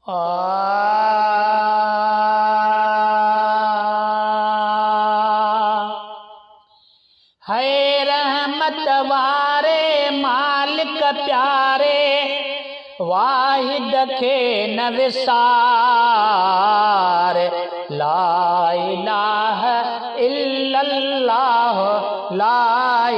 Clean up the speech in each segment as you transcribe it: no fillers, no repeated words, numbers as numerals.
है रहमत वारे मालिक प्यारे, वाहिद के नविसार। ला इलाहा इल्लल्लाह, ला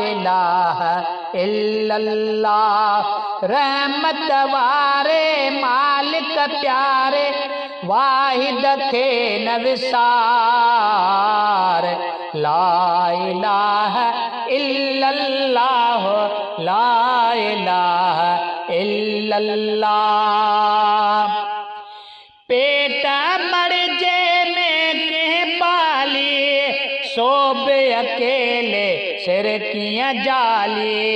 इलाहा इल्लल्लाह। रहमत वारे मालिक प्यारे, वाहिद के नविसार। ला इलाहा इल्लल्लाह, ला इलाहा इल्लल्लाह। पेट मर्जे में के पाली, सोब अकेले सिर किया जाली।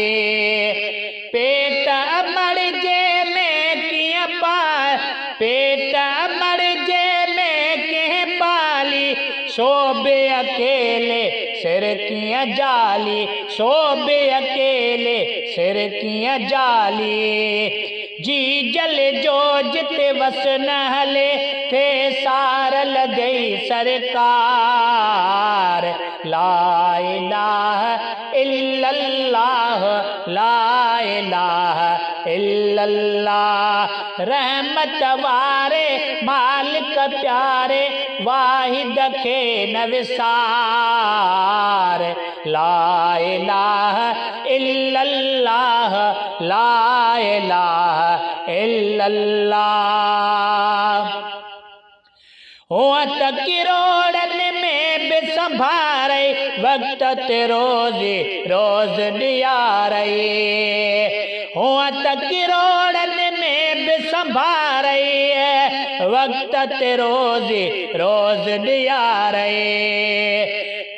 पेट मर्जे में किया पाल, पेट मर्जे में के पाली, सोब अकेले सिर किया जाली। सोब अकेले सिर किया जाली। जी जल जो जिते वस नहले थे, सारल गई सरकार। ला इलाहा इल्लल्लाह, ला इलाहा इल्लल्लाह। रहमत वारे मालिक प्यारे, वाहिद के नविसार। ला इलाहा इल्लल्लाह, ला इलाहा इल्लल्लाह। होत किरोड़न में भी संभारे, वक्त ते रोजी रोज दिया रही। होत किरोड़न में भी संभारे, वक्त ते रोजी रोज दिया रहे।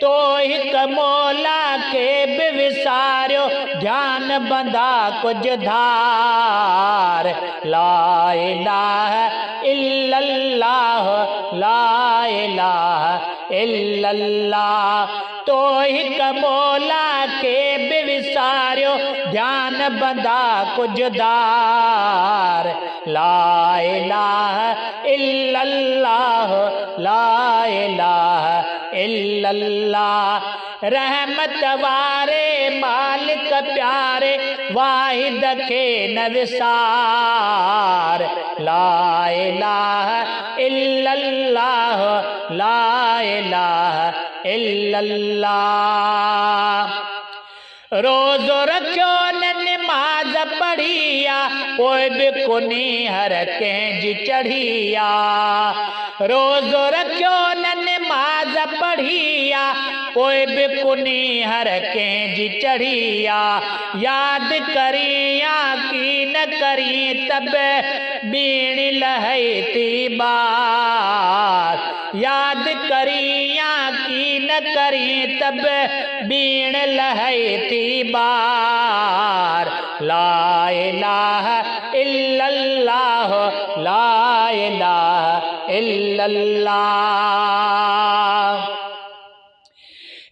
तो हिक मौला के भी विसारियो, ध्यान बंदा कुछ धार। ला इलाहा इल्लल्लाह, ला इलाहा इल्लल्लाह। तो हिक मौला के भी विसारियो, ध्यान बंदा कुछ दार। ला इलाहा इल्लल्लाह, ला इलाहा इल्लल्लाह। रहमत वारे मालिक प्यारे, वाहिद के नविसार। ला इलाहा इल्लल्लाह, ला इलाहा इल्लल्लाह। रोज़ो रखियो न नमाज पढ़िया, कोई भी कुनी हर कंहिंजी चढ़िया। रोज़ो रखियो न नमाज पढ़िया, कोई भी कुनी हर कंहिंजी चढ़िया। याद करिया की न करी, तब बीणी लहई थी बार। याद करिया की न करी, तब बीण लहई थी बार। ला इलाहा इल्लल्लाह, ला इलाहा इल्लल्लाह।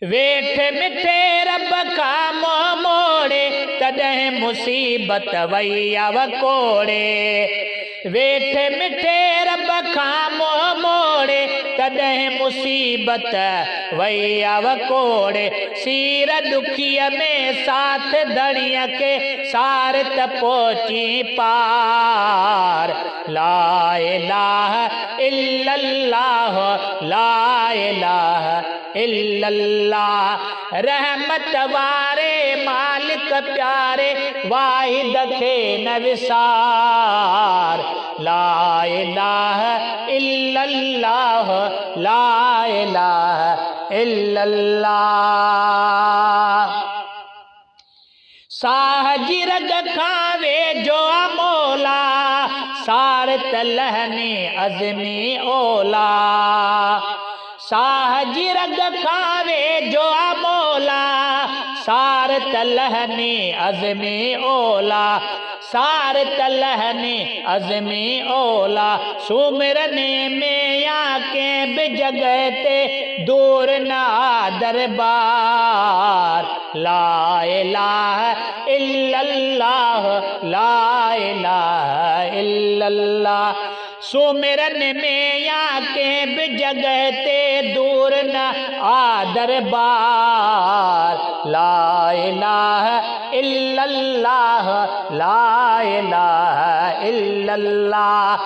वेठ मिठे रब का मुँह मोड़े, तॾहिं मुसीबत वई अवकोड़े। वेठ मिठे रब का मुँह मोड़े, तॾहिं मुसीबत वई अवकोड़े। सीर दुखीअ में साथ धणीअ के, सार त पहुची पार। ला इलाहा इल्लल्लाह, ला इलाहा इल्लल्लाह। रहमत वारे मालिक प्यारे, वाहिद के नविसार। ला इलाहा इल्लल्लाह, ला इलाहा इल्लल्लाह। साहजी रग खावे जो अमोला, सार तलहनी अज़मी ओला। साहजी रग खावे जो अमोला, सार तलहनी अज़मी ओला। सार तलहनी अज़मी ओला। सुमिरने में या के भी जगह ते, दूर ना दरबार। ला इलाहा इल्लल्लाह, ला इलाहा इल्लल्लाह। सुमिरन में या के भी जगते दूर न दरबार। ला इलाहा इल्लल्लाह, ला इलाहा इल्लल्लाह।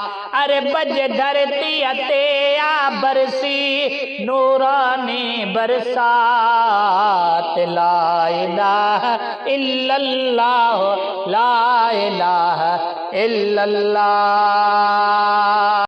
अरे बज धरती अते आ बरसी नूरानी बरसात। ला इलाहा इल्लल्लाह, ला इलाहा इल्लल्लाह।